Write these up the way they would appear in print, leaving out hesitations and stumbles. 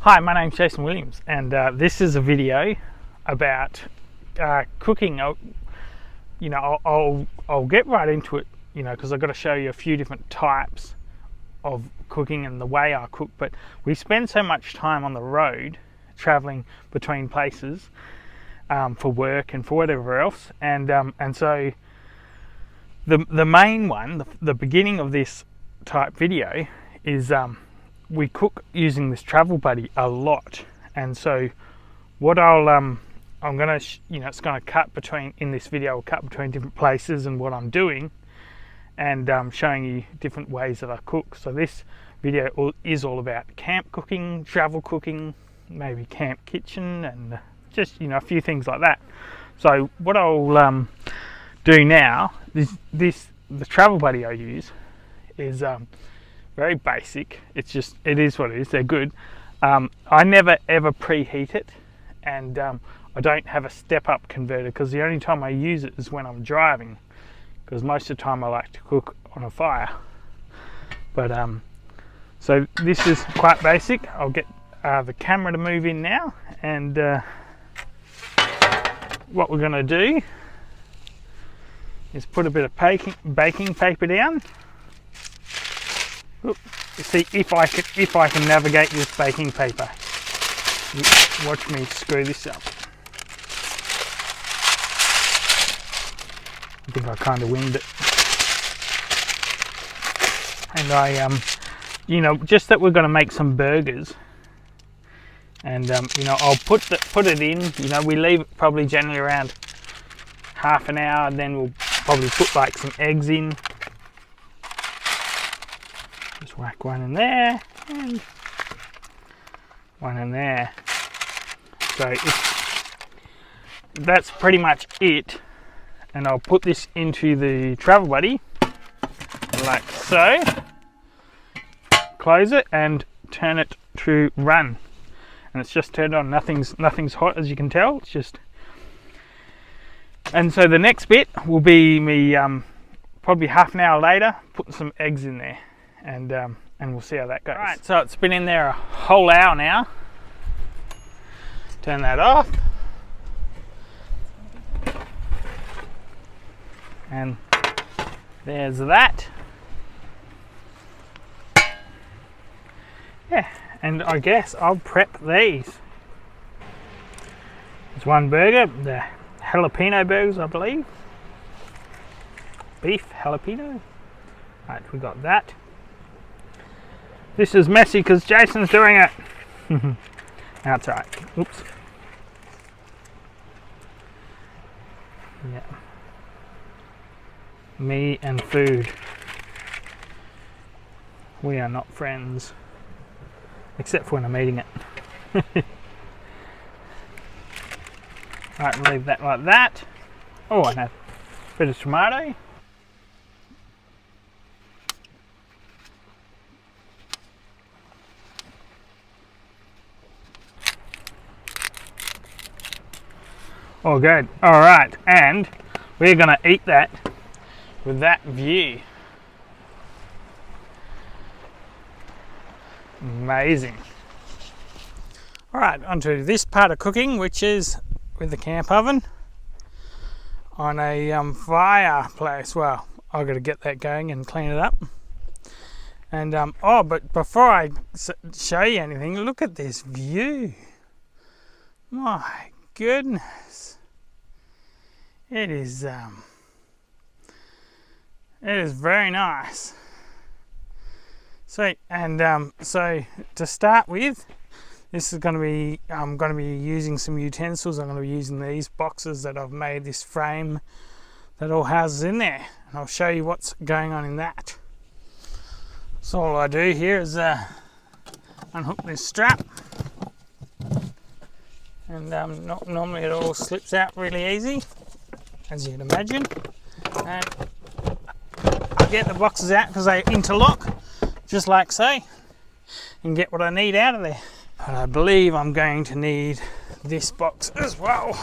Hi, my name's Jason Williams, and this is a video about cooking. I'll get right into it, because I've got to show you a few different types of cooking and the way I cook. But we spend so much time on the road, traveling between places for work and for whatever else, and so the main one, the beginning of this type video is we cook using this Travel Buddy a lot. And so what I'm gonna it's gonna cut between, in this video I'll cut between different places and what I'm doing, and showing you different ways that I cook. So this video is all about camp cooking, travel cooking, maybe camp kitchen, and just a few things like that. So what I'll do now is the Travel Buddy I use is very basic. It is what it is. They're good. I never ever preheat it, and I don't have a step-up converter, because the only time I use it is when I'm driving, because most of the time I like to cook on a fire. But so this is quite basic. I'll get the camera to move in now, and what we're going to do is put a bit of baking paper down. Oop. See if I can navigate this baking paper. Watch me screw this up. I think I kind of winged it. And I just that we're going to make some burgers, and I'll put it in. We leave it probably generally around half an hour, and then we'll probably put like some eggs in. Just whack one in there and one in there. So that's pretty much it. And I'll put this into the Travel Buddy like so. Close it and turn it to run. And it's just turned on. Nothing's hot, as you can tell. It's just. And so the next bit will be me probably half an hour later putting some eggs in there. And we'll see how that goes. Right, so it's been in there a whole hour now. Turn that off. And there's that. Yeah, and I guess I'll prep these. There's one burger, the jalapeno burgers, I believe. Beef jalapeno. Right, we got that. This is messy because Jason's doing it. That's right. Oops. Yeah. Me and food. We are not friends. Except for when I'm eating it. Right, leave that like that. Oh, and a bit of tomato. Oh, good. All right, and we're going to eat that with that view. Amazing. All right, onto this part of cooking, which is with the camp oven on a fireplace. Well, I've got to get that going and clean it up. And but before I show you anything, look at this view. My goodness. It is very nice. So, and so to start with, this is going to be, I'm going to be using some utensils. I'm going to be using these boxes that I've made, this frame that all houses in there, and I'll show you what's going on in that. So all I do here is unhook this strap, and normally it all slips out really easy, as you can imagine. And I get the boxes out because they interlock, just like so, and get what I need out of there. But I believe I'm going to need this box as well.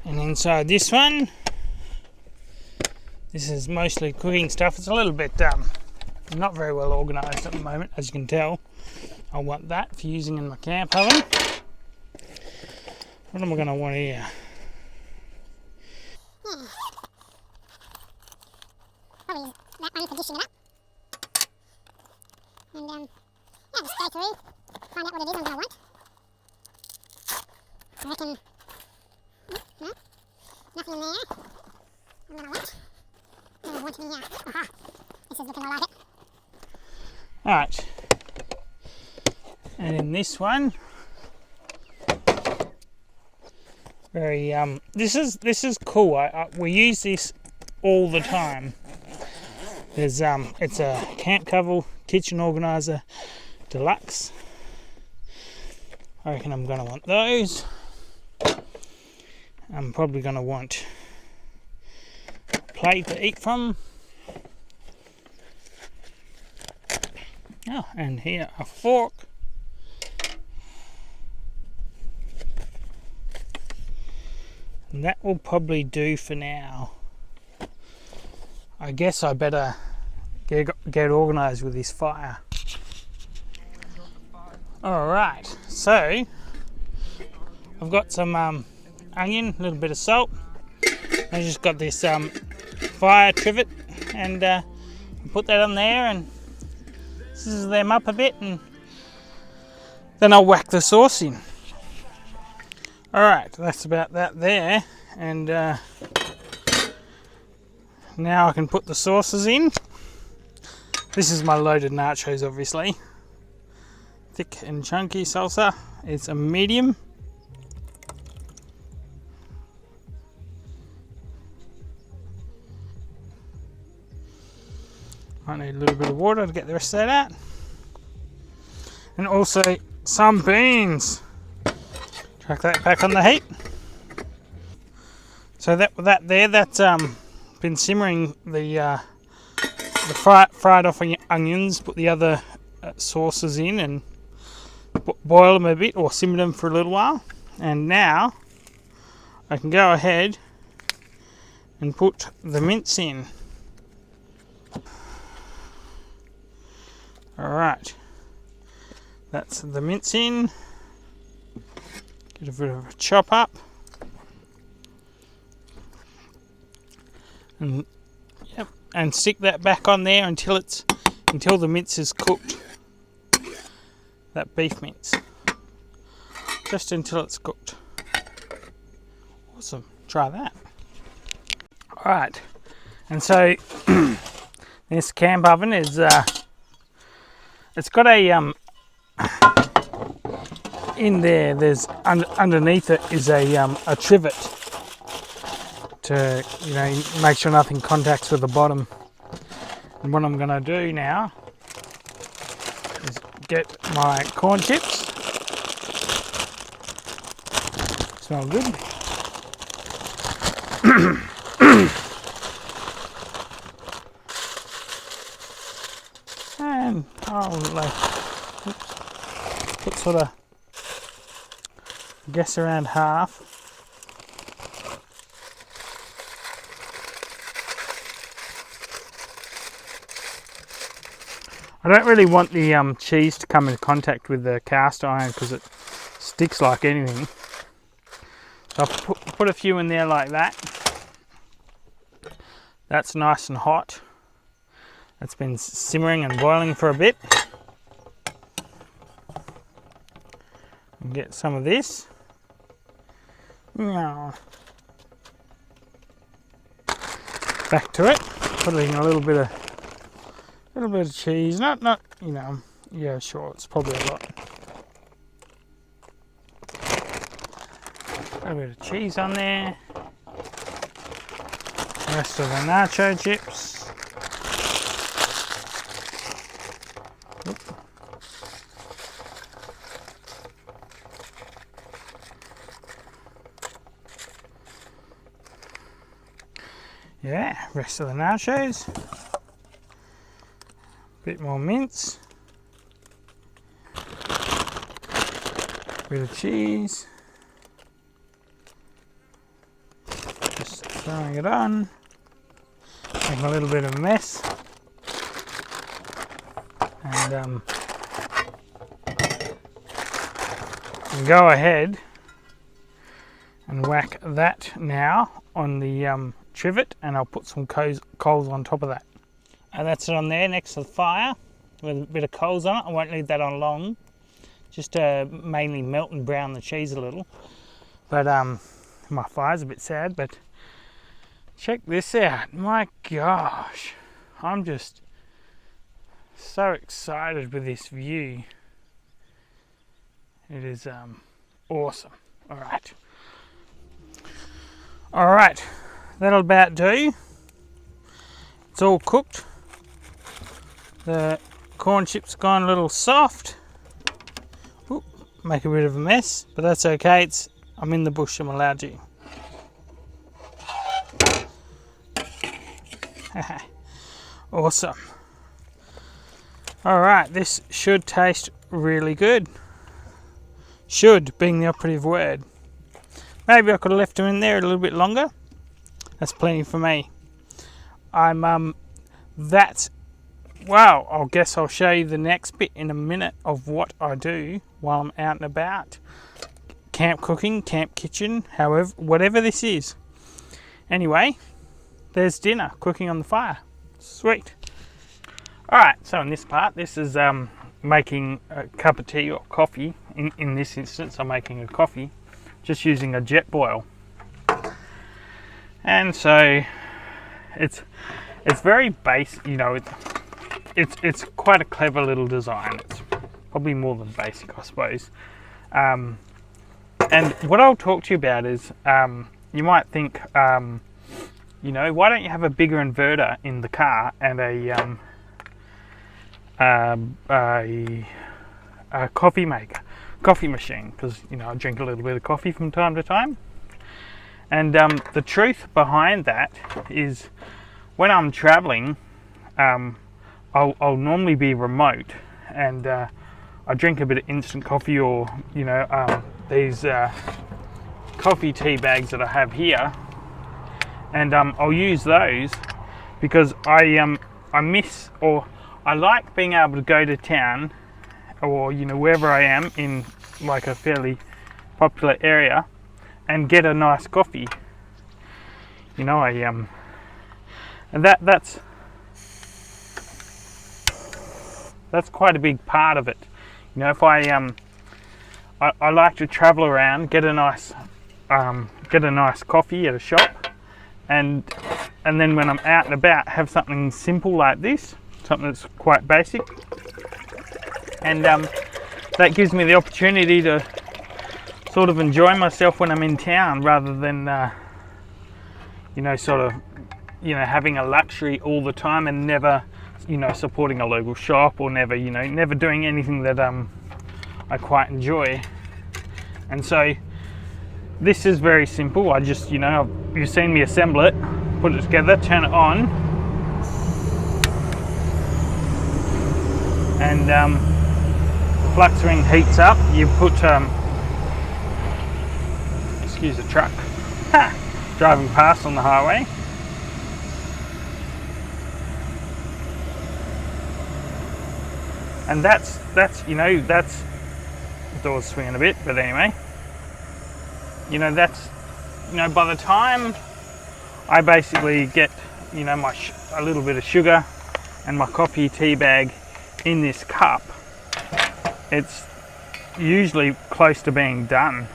And inside this one, this is mostly cooking stuff. It's a little bit I'm not very well organised at the moment, as you can tell. I want that for using in my camp oven. What am I going to want here? Probably that one for dishing it up. And yeah, just go through, find out what it is I'm going to want. I reckon, no, nothing in there I'm going to want. I want me, aha, this is looking like it. Alright, and in this one, very this is cool. We use this all the time. There's it's a Camp Cover Kitchen Organizer Deluxe. I reckon I'm gonna want those. I'm probably gonna want a plate to eat from. Oh, and here a fork. And that will probably do for now. I guess I better get organised with this fire. Alright, so I've got some onion, a little bit of salt. I just got this fire trivet and put that on there and scissor them up a bit, and then I'll whack the sauce in. Alright, that's about that there, and now I can put the sauces in. This is my loaded nachos, obviously. Thick and chunky salsa. It's a medium. Might need a little bit of water to get the rest of that out. And also some beans. Chuck that back on the heat. So that's been simmering the fried off onions. Put the other sauces in and boil them a bit or simmer them for a little while. And now I can go ahead and put the mince in. Alright, that's the mince in. Get a bit of a chop up. And yep, and stick that back on there until the mince is cooked. That beef mince. Just until it's cooked. Awesome. Try that. Alright. And so this camp oven is it's got a in there. There's underneath it is a trivet to make sure nothing contacts with the bottom. And what I'm going to do now is get my corn chips. Smell good. And I'll put sort of guess around half. I don't really want the cheese to come in contact with the cast iron because it sticks like anything. So I'll put a few in there like that. That's nice and hot. It's been simmering and boiling for a bit. And get some of this. Back to it. Put in a little bit of cheese. Not yeah, sure, it's probably a lot. A bit of cheese on there. Rest of the nacho chips. Yeah, rest of the nachos. Bit more mince. Bit of cheese. Just throwing it on. Making a little bit of a mess. and go ahead and whack that now on the trivet, and I'll put some coals on top of that. And that's it on there next to the fire with a bit of coals on it. I won't leave that on long, just to mainly melt and brown the cheese a little. But my fire's a bit sad, but check this out. My gosh, I'm just so excited with this view. It is awesome. Alright, that'll about do. It's all cooked. The corn chips gone a little soft. Ooh, make a bit of a mess, but that's okay. I'm in the bush, I'm allowed to. Awesome. Alright, this should taste really good. Should being the operative word. Maybe I could have left them in there a little bit longer. That's plenty for me. Well, I guess I'll show you the next bit in a minute of what I do while I'm out and about. Camp cooking, camp kitchen, however, whatever this is. Anyway, there's dinner cooking on the fire. Sweet. Alright, so in this part, this is making a cup of tea or coffee. In this instance, I'm making a coffee, just using a jet boil. And so it's very basic, you know, it's quite a clever little design. It's probably more than basic, I suppose. And what I'll talk to you about is, you might think, you know, why don't you have a bigger inverter in the car and a coffee machine, because, you know, I drink a little bit of coffee from time to time. And the truth behind that is, when I'm traveling, I'll normally be remote, and I drink a bit of instant coffee, or, you know, these coffee tea bags that I have here, and I'll use those because I miss, or I like being able to go to town, or, you know, wherever I am in like a fairly popular area, and get a nice coffee. You know, and that's quite a big part of it. You know, if I like to travel around, get a nice coffee at a shop, and then when I'm out and about, have something simple like this, something that's quite basic, and that gives me the opportunity to sort of enjoy myself when I'm in town, rather than you know, sort of, you know, having a luxury all the time and never, you know, supporting a local shop, or never, you know, never doing anything that I quite enjoy. And so this is very simple. I just, you know, you've seen me assemble it, put it together, turn it on, and the flux ring heats up. You put excuse the truck driving past on the highway. And that's you know, that's, the door's swinging a bit, but anyway, you know, that's, you know, by the time I basically get, you know, a little bit of sugar and my coffee tea bag in this cup, it's usually close to being done.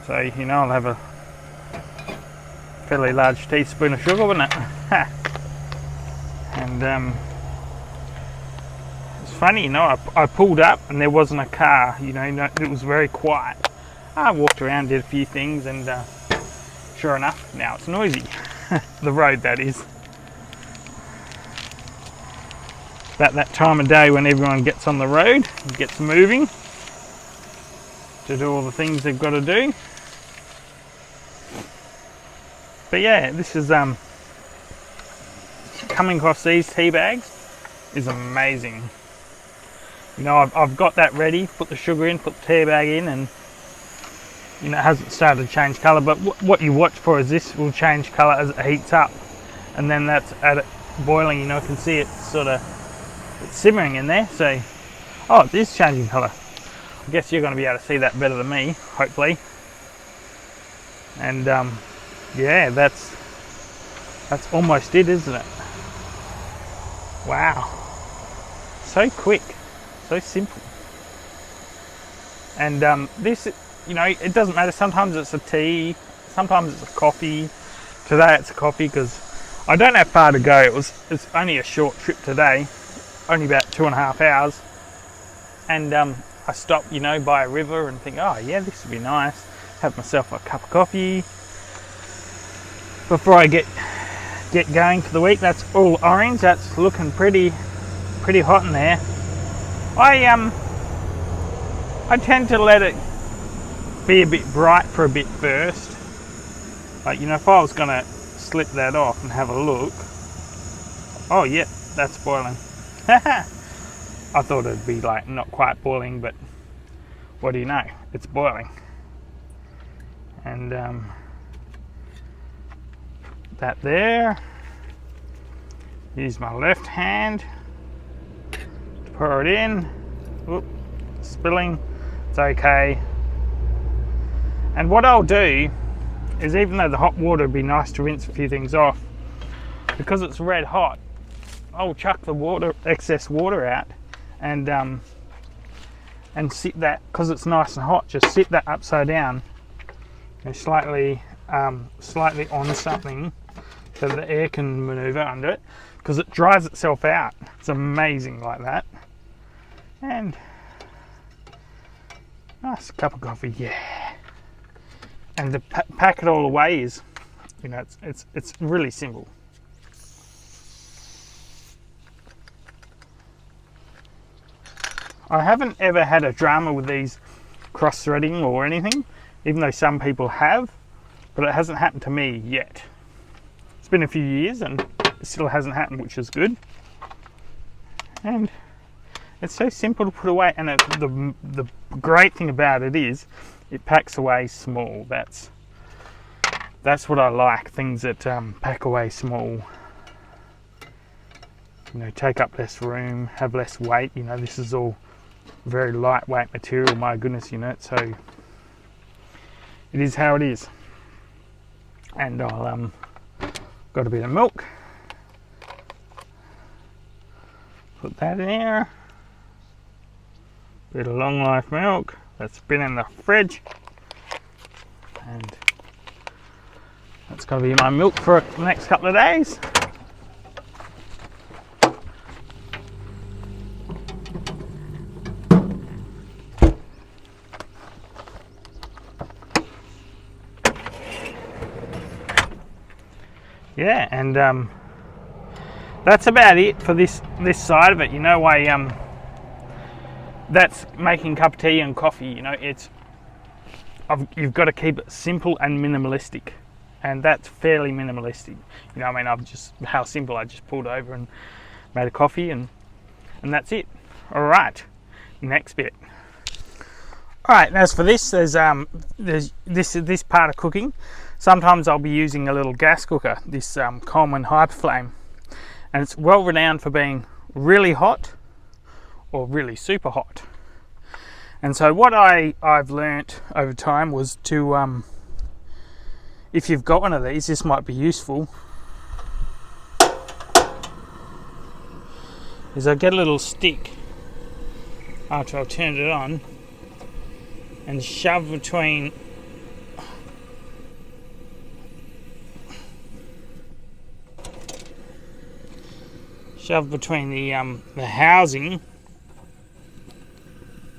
So, you know, I'll have a fairly large teaspoon of sugar, wouldn't it? And it's funny, you know, I pulled up and there wasn't a car, you know, it was very quiet. I walked around, did a few things, and sure enough, now it's noisy. The road, that is. About that time of day when everyone gets on the road and gets moving to do all the things they've got to do. But yeah, this is coming across these tea bags is amazing. You know, I've got that ready, put the sugar in, put the tea bag in, and, you know, it hasn't started to change colour, but what you watch for is this will change colour as it heats up, and then that's at it boiling. You know, you can see it sort of it's simmering in there. So, oh, it is changing colour. I guess you're going to be able to see that better than me, hopefully. And yeah, that's almost it, isn't it? Wow, so quick, so simple. And this, you know, it doesn't matter. Sometimes it's a tea, sometimes it's a coffee. Today it's a coffee because I don't have far to go. It's only a short trip today, only about 2.5 hours. And I stop, you know, by a river and think, oh yeah, this would be nice. Have myself a cup of coffee before I get going for the week. That's all orange. That's looking pretty hot in there. I tend to let it be a bit bright for a bit first. Like, you know, if I was gonna slip that off and have a look. Oh yep, that's boiling. I thought it'd be like not quite boiling, but what do you know? It's boiling. And that there. Use my left hand to pour it in. Oop, spilling. It's okay. And what I'll do is, even though the hot water would be nice to rinse a few things off, because it's red hot, I'll chuck the excess water out and sit that, because it's nice and hot, just sit that upside down and slightly on something so that the air can maneuver under it, because it dries itself out. It's amazing like that. And nice cup of coffee, yeah. And to pack it all away is, you know, it's really simple. I haven't ever had a drama with these cross-threading or anything, even though some people have, but it hasn't happened to me yet. It's been a few years and it still hasn't happened, which is good. And it's so simple to put away, and the great thing about it is it packs away small. That's what I like, things that pack away small. You know, take up less room, have less weight. You know, this is all very lightweight material, my goodness, you know, so it is how it is. And I'll got a bit of milk, put that in there, bit of long life milk that's been in the fridge, and that's going to be my milk for the next couple of days. Yeah, and that's about it for this side of it. You know, that's making a cup of tea and coffee. You know, you've got to keep it simple and minimalistic, and that's fairly minimalistic. You know, I mean, how simple. I just pulled over and made a coffee, and that's it. All right, next bit. All right, and as for this, there's this part of cooking. Sometimes I'll be using a little gas cooker, this Coleman Hyperflame, and it's well renowned for being really hot or really super hot. And so what I've learnt over time was to, if you've got one of these, this might be useful, is I get a little stick after I've turned it on and shove between the housing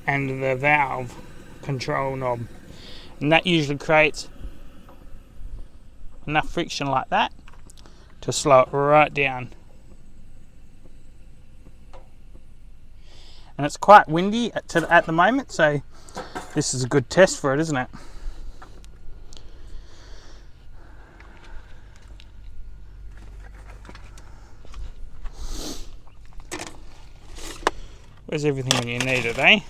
and the valve control knob, and that usually creates enough friction like that to slow it right down. And it's quite windy at the moment, so this is a good test for it, isn't it? Where's everything when you need it, eh?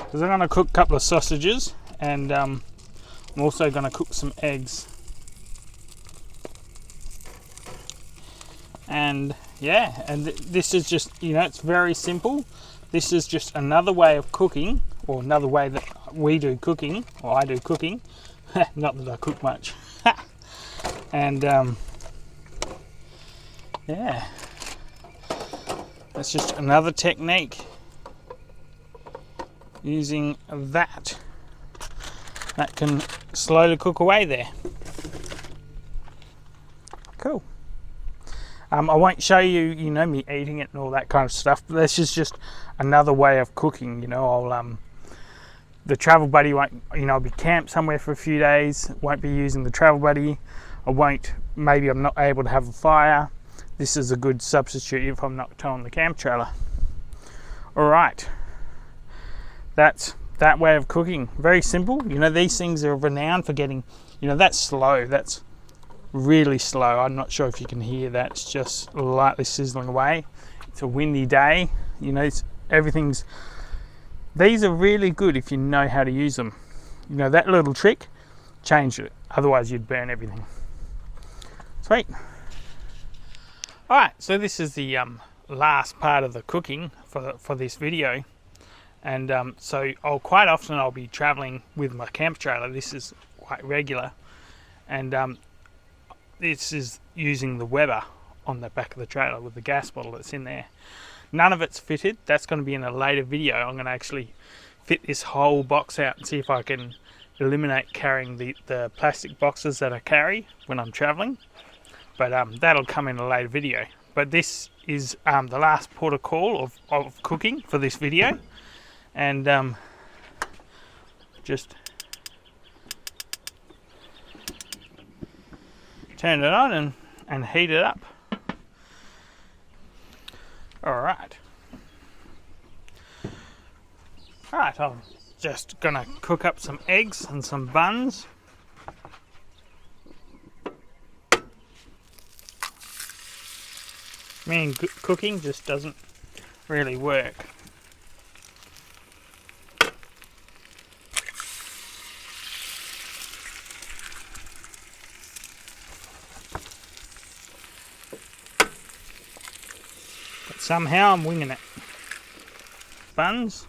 because I'm going to cook a couple of sausages, and I'm also going to cook some eggs. And yeah, and this is just, you know, it's very simple. This is just another way of cooking, or another way that we do cooking, or I do cooking. Not that I cook much. And yeah, that's just another technique using that can slowly cook away there. Cool. I won't show you, you know, me eating it and all that kind of stuff, but this is just another way of cooking. You know, I'll the travel buddy won't, you know, I'll be camped somewhere for a few days, won't be using the travel buddy. Maybe I'm not able to have a fire. This is a good substitute if I'm not towing the camp trailer. All right, that's that way of cooking. Very simple. You know, these things are renowned for getting, you know, that's slow. That's really slow. I'm not sure if you can hear that. It's just lightly sizzling away. It's a windy day. You know, these are really good if you know how to use them. You know, that little trick changed it. Otherwise you'd burn everything. Sweet. All right, so this is the last part of the cooking for this video. And so quite often I'll be traveling with my camp trailer. This is quite regular. And this is using the Weber on the back of the trailer with the gas bottle that's in there. None of it's fitted. That's going to be in a later video. I'm going to actually fit this whole box out and see if I can eliminate carrying the plastic boxes that I carry when I'm traveling. But that'll come in a later video. But this is the last port of call of cooking for this video. And just turn it on and heat it up. Alright, I'm just gonna cook up some eggs and some buns. Cooking just doesn't really work. Somehow I'm winging it. Buns.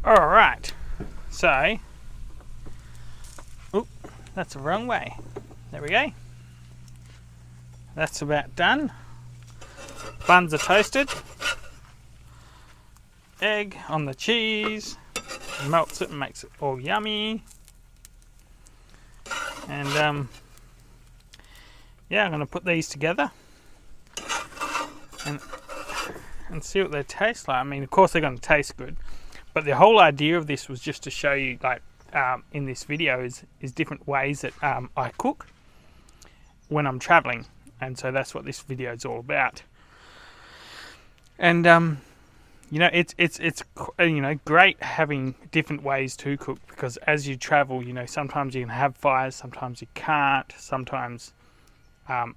All right. So, oop, that's the wrong way. There we go. That's about done. Buns are toasted. Egg on the cheese, melts it and makes it all yummy. And yeah, I'm going to put these together and see what they taste like. I mean, of course they're going to taste good, but the whole idea of this was just to show you, like, in this video is different ways that I cook when I'm traveling, and so that's what this video is all about. And you know, it's you know, great having different ways to cook, because as you travel, you know, sometimes you can have fires, sometimes you can't, sometimes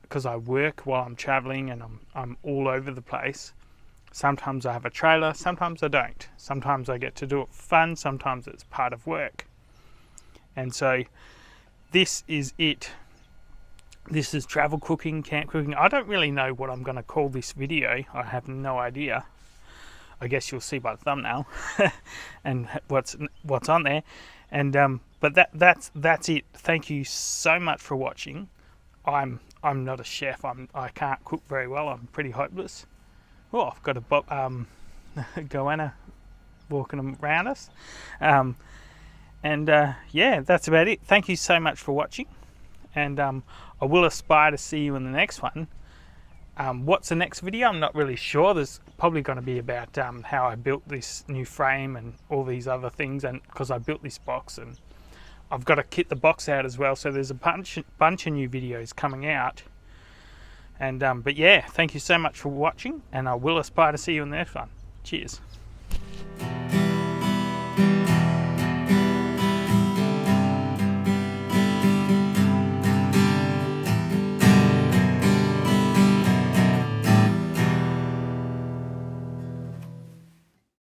because I work while I'm traveling and I'm all over the place. Sometimes I have a trailer, sometimes I don't. Sometimes I get to do it for fun, sometimes it's part of work. And so this is it. This is travel cooking, camp cooking. I don't really know what I'm going to call this video. I have no idea. I guess you'll see by the thumbnail and what's on there. And but that's it. Thank you so much for watching. I'm not a chef. I can't cook very well. I'm pretty hopeless. Oh, I've got a goanna walking around us. Yeah, that's about it. Thank you so much for watching. And I will aspire to see you in the next one. What's the next video? I'm not really sure. There's probably going to be about how I built this new frame and all these other things, and because I built this box and I've got to kit the box out as well, so there's a bunch of new videos coming out. And but yeah, thank you so much for watching, and I will aspire to see you in the next one. Cheers.